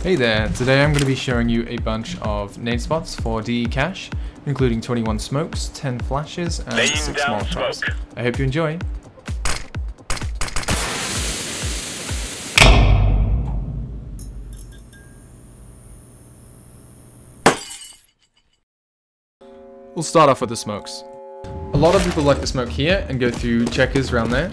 Hey there, today I'm going to be showing you a bunch of nade spots for DE cache, including 21 smokes, 10 flashes, and 6 Molotovs. I hope you enjoy. We'll start off with the smokes. A lot of people like to smoke here and go through checkers around there.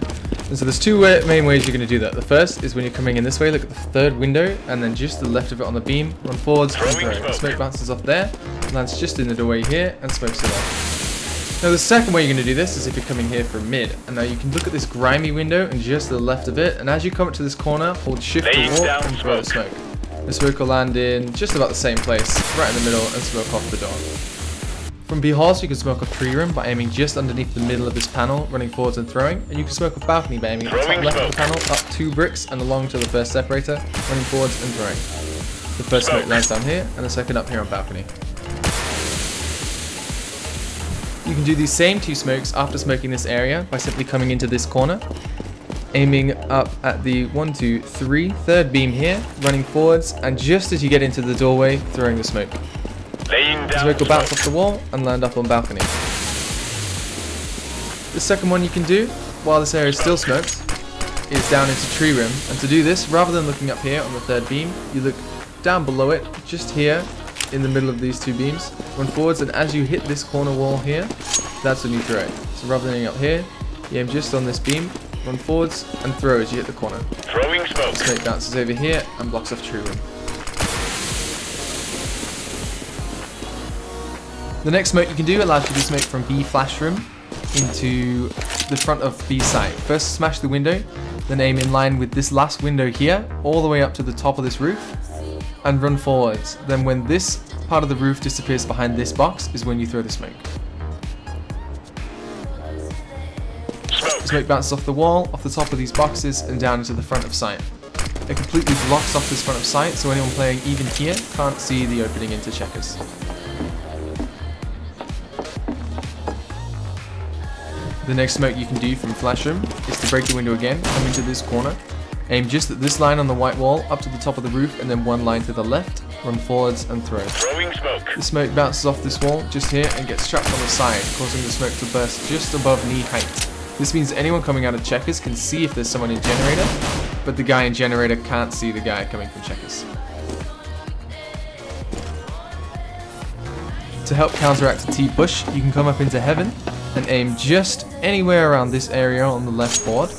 And so there's two main ways you're going to do that. The first is when you're coming in this way, look at the third window, and then just to the left of it on the beam, run forwards and throw. The smoke bounces off there, lands just in the doorway here, and smokes it off. Now the second way you're going to do this is if you're coming here from mid. And now you can look at this grimy window and just to the left of it, and as you come up to this corner, hold shift to walk and throw the smoke. The smoke will land in just about the same place, right in the middle, and smoke off the door. From B-halls, you can smoke a tree room by aiming just underneath the middle of this panel, running forwards and throwing, and you can smoke a balcony by aiming at the top left of the panel, up 2 bricks and along to the first separator, running forwards and throwing. The first smoke lands down here, and the second up here on balcony. You can do these same 2 smokes after smoking this area by simply coming into this corner, aiming up at the 1, 2, 3, third beam here, running forwards, and just as you get into the doorway, throwing the smoke. The smoke will bounce off the wall and land up on balcony. The second one you can do, while this area is still smoked, is down into tree room. And to do this, rather than looking up here on the third beam, you look down below it, just here, in the middle of these 2 beams, run forwards, and as you hit this corner wall here, that's when you throw it. So rather than aiming up here, you aim just on this beam, run forwards, and throw as you hit the corner. Throwing smoke. The smoke bounces over here and blocks off tree room. The next smoke you can do allows you to smoke from B flash room into the front of B site. First smash the window, then aim in line with this last window here, all the way up to the top of this roof, and run forwards. Then when this part of the roof disappears behind this box is when you throw the smoke. The smoke bounces off the wall, off the top of these boxes, and down into the front of site. It completely blocks off this front of site, so anyone playing even here can't see the opening into checkers. The next smoke you can do from flash room is to break the window again, come into this corner, aim just at this line on the white wall up to the top of the roof and then 1 line to the left, run forwards and throw. Throwing smoke. The smoke bounces off this wall just here and gets trapped on the side, causing the smoke to burst just above knee height. This means anyone coming out of checkers can see if there's someone in generator, but the guy in generator can't see the guy coming from checkers. To help counteract a T-push, you can come up into heaven and aim just anywhere around this area on the left board.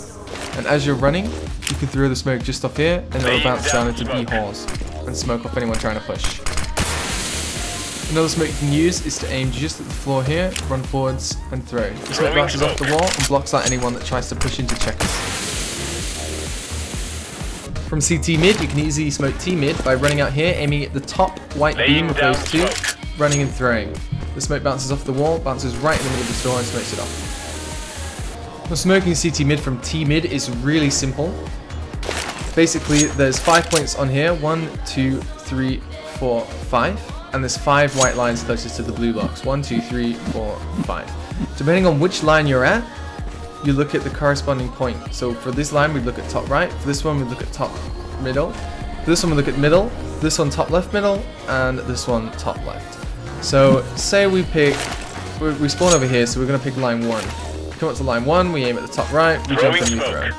And as you're running, you can throw the smoke just off here and it'll bounce down into B-halls and smoke off anyone trying to push. Another smoke you can use is to aim just at the floor here, run forwards and throw. The smoke bounces off the wall and blocks out anyone that tries to push into checkers. From CT mid, you can easily smoke T mid by running out here, aiming at the top white beam of those 2, running and throwing. The smoke bounces off the wall, bounces right in the middle of the door and smokes it off. Now smoking CT mid from T mid is really simple. Basically there's 5 points on here, 1, 2, 3, 4, 5. And there's 5 white lines closest to the blue box, 1, 2, 3, 4, 5. Depending on which line you're at, you look at the corresponding point. So for this line we look at top right, for this one we look at top middle, for this one we look at middle, this one top left middle, and this one top left. So say we spawn over here, so we're going to pick line 1. Come up to line 1, we aim at the top right, we jump and we throw.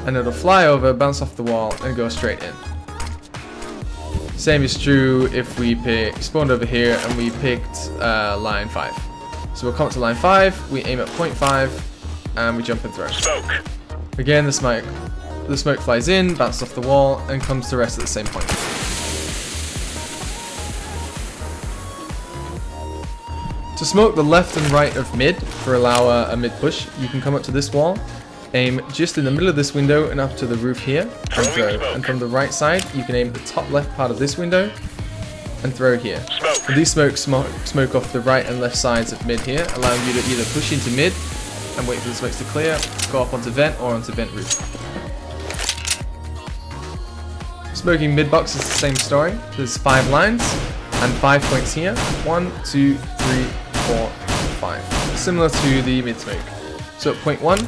And it'll fly over, bounce off the wall, and go straight in. Same is true if we spawned over here and we picked line 5. So we'll come up to line 5, we aim at point 5, and we jump and throw. Smoke. Again, the smoke flies in, bounces off the wall, and comes to rest at the same point. To smoke the left and right of mid for allow a mid push, you can come up to this wall, aim just in the middle of this window and up to the roof here, and throw. And from the right side, you can aim at the top left part of this window and throw here. And these smokes smoke off the right and left sides of mid here, allowing you to either push into mid and wait for the smokes to clear, go up onto vent or onto vent roof. Smoking mid box is the same story. There's 5 lines and 5 points here. 1, 2, 3, 4, 5. Similar to the mid smoke. So at point 1,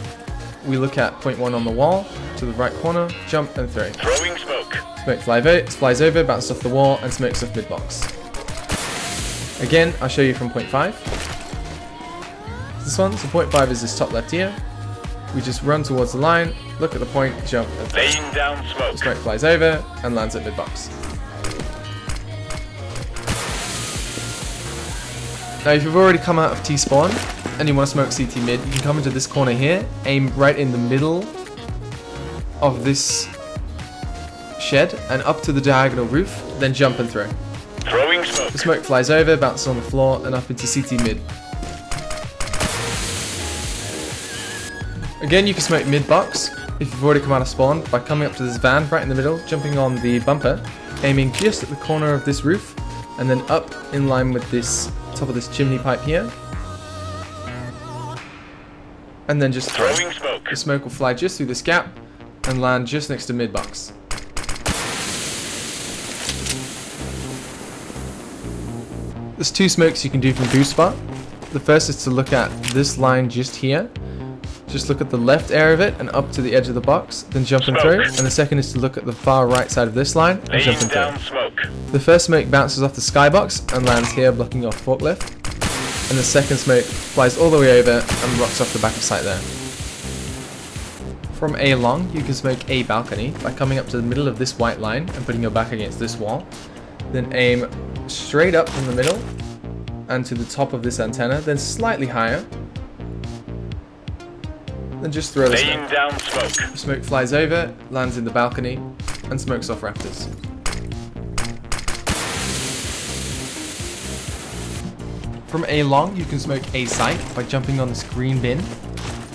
we look at point 1 on the wall, to the right corner, jump and throw. Throwing smoke. Smoke flies over, bounces off the wall, and smokes off mid-box. Again, I'll show you from point 5. This one, so point 5 is this top left here. We just run towards the line, look at the point, jump, and laying down smoke. Smoke flies over and lands at mid-box. Now, if you've already come out of T-spawn and you want to smoke CT mid, you can come into this corner here, aim right in the middle of this shed and up to the diagonal roof, then jump and throw. Throwing smoke. The smoke flies over, bounces on the floor, and up into CT mid. Again, you can smoke mid-box if you've already come out of spawn by coming up to this van right in the middle, jumping on the bumper, aiming just at the corner of this roof, and then up in line with this top of this chimney pipe here. And then just throw. Throwing smoke. The smoke will fly just through this gap and land just next to mid-box. There's 2 smokes you can do from boost spot. The first is to look at this line just here. Just look at the left area of it and up to the edge of the box, then jump and throw. And the second is to look at the far right side of this line and jump and throw. Smoke. The first smoke bounces off the skybox and lands here, blocking off forklift. And the second smoke flies all the way over and blocks off the back of sight there. From A long, you can smoke A balcony by coming up to the middle of this white line and putting your back against this wall. Then aim straight up from the middle and to the top of this antenna, then slightly higher. Then just throw the smoke. Down smoke. The smoke flies over, lands in the balcony, and smokes off Rafters. From A long, you can smoke A site by jumping on this green bin,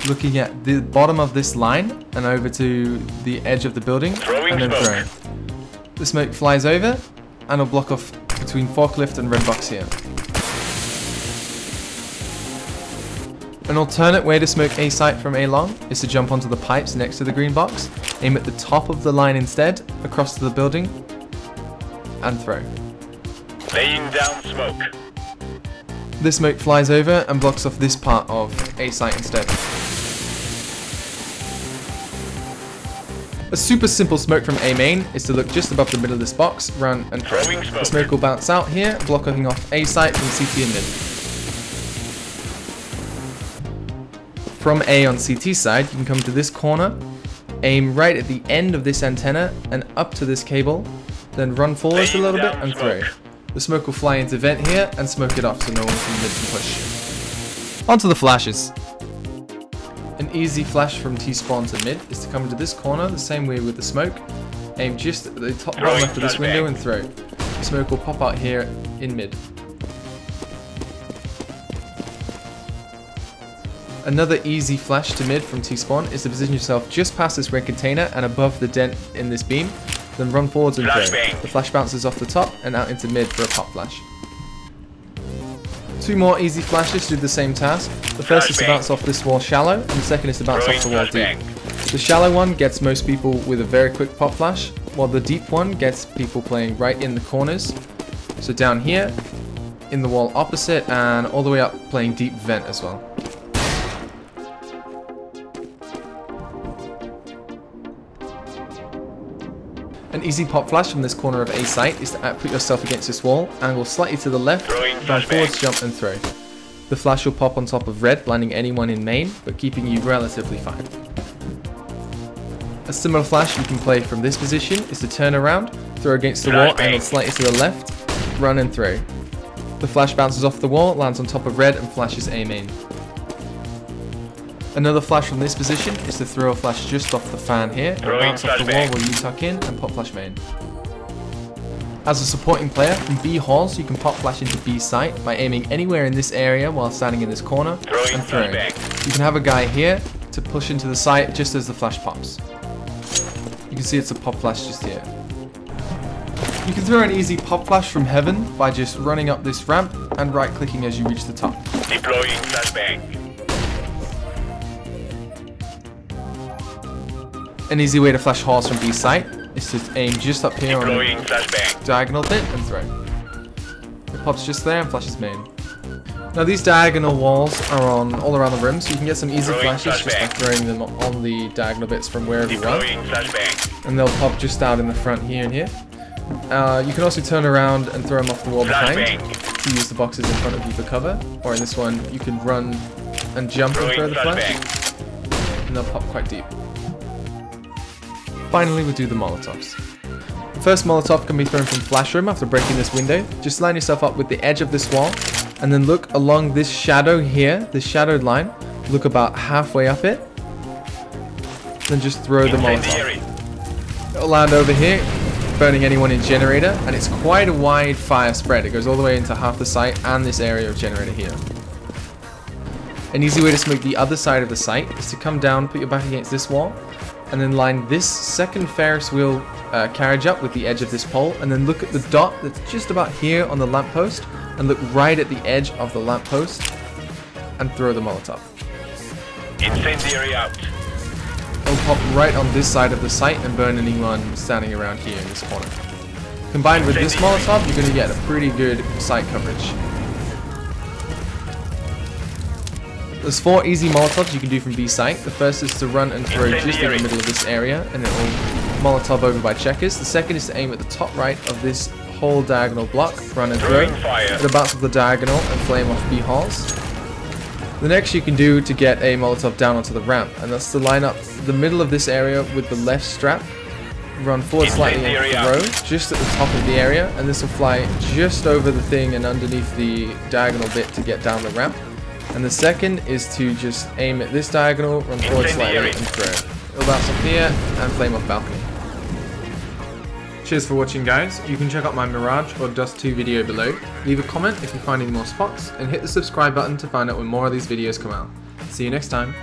looking at the bottom of this line and over to the edge of the building, and then throwing. The smoke flies over and will block off between forklift and red box here. An alternate way to smoke A site from A long is to jump onto the pipes next to the green box, aim at the top of the line instead, across to the building, and throw. Laying down smoke. This smoke flies over and blocks off this part of A site instead. A super simple smoke from A main is to look just above the middle of this box, run and throw. The smoke will bounce out here, blocking off A site from CT and mid. From A on CT side, you can come to this corner, aim right at the end of this antenna and up to this cable, then run forwards a little bit and throw. The smoke will fly into vent here and smoke it off so no one from mid can push. Onto the flashes. An easy flash from T-spawn to mid is to come into this corner the same way with the smoke, aim just at the top bottom left of this window and throw. The smoke will pop out here in mid. Another easy flash to mid from T-spawn is to position yourself just past this red container and above the dent in this beam, then run forwards and throw. The flash bounces off the top and out into mid for a pop flash. 2 more easy flashes do the same task. The first is to bounce off this wall shallow, and the second is to bounce off the wall deep. The shallow one gets most people with a very quick pop flash, while the deep one gets people playing right in the corners. So down here, in the wall opposite, and all the way up playing deep vent as well. An easy pop flash from this corner of A site is to put yourself against this wall, angle slightly to the left, run forwards, jump and throw. The flash will pop on top of red, blinding anyone in main, but keeping you relatively fine. A similar flash you can play from this position is to turn around, throw against the wall, angle slightly to the left, run and throw. The flash bounces off the wall, lands on top of red and flashes A main. Another flash from this position is to throw a flash just off the fan here, and bounce off the wall while you tuck in and pop flash main. As a supporting player, from B halls you can pop flash into B site by aiming anywhere in this area while standing in this corner and throwing. You can have a guy here to push into the site just as the flash pops. You can see it's a pop flash just here. You can throw an easy pop flash from heaven by just running up this ramp and right clicking as you reach the top. Deploying flashbang. An easy way to flash halls from B site is to aim just up here on the diagonal bit and throw. It pops just there and flashes main. Now these diagonal walls are on all around the room, so you can get some easy Throwing flashes just by flashbang. throwing them on the diagonal bits from wherever you want. Deploying flashbang. And they'll pop just out in the front here and here. You can also turn around and throw them off the wall behind Flashbang. to use the boxes in front of you for cover. Or in this one, you can run and jump and throw Throwing the flash, flashbang. and they'll pop quite deep. Finally, we'll do the Molotovs. The first Molotov can be thrown from flash room after breaking this window. Just line yourself up with the edge of this wall, and then look along this shadow here, this shadowed line. Look about halfway up it. Then just throw the Molotov. Incendiary. It'll land over here, burning anyone in generator, and it's quite a wide fire spread. It goes all the way into half the site and this area of generator here. An easy way to smoke the other side of the site is to come down, put your back against this wall, and then line this second Ferris wheel carriage up with the edge of this pole, and then look at the dot that's just about here on the lamppost, and look right at the edge of the lamppost, and throw the Molotov. Incendiary out. It'll pop right on this side of the site and burn anyone standing around here in this corner. Combined with this Molotov, you're going to get a pretty good site coverage. There's 4 easy Molotovs you can do from B site. The first is to run and throw just in the middle of this area, and it will Molotov over by checkers. The second is to aim at the top right of this whole diagonal block, run and throw. Throwing fire. It'll bounce off the diagonal and flame off B halls. The next you can do to get a Molotov down onto the ramp, and that's to line up the middle of this area with the left strap, run forward slightly and Incendiary throw just at the top of the area, and this will fly just over the thing and underneath the diagonal bit to get down the ramp. And the second is to just aim at this diagonal, run forward slightly and throw. It'll bounce off here and flame off balcony. Cheers for watching, guys. You can check out my Mirage or Dust 2 video below. Leave a comment if you find any more spots, and hit the subscribe button to find out when more of these videos come out. See you next time.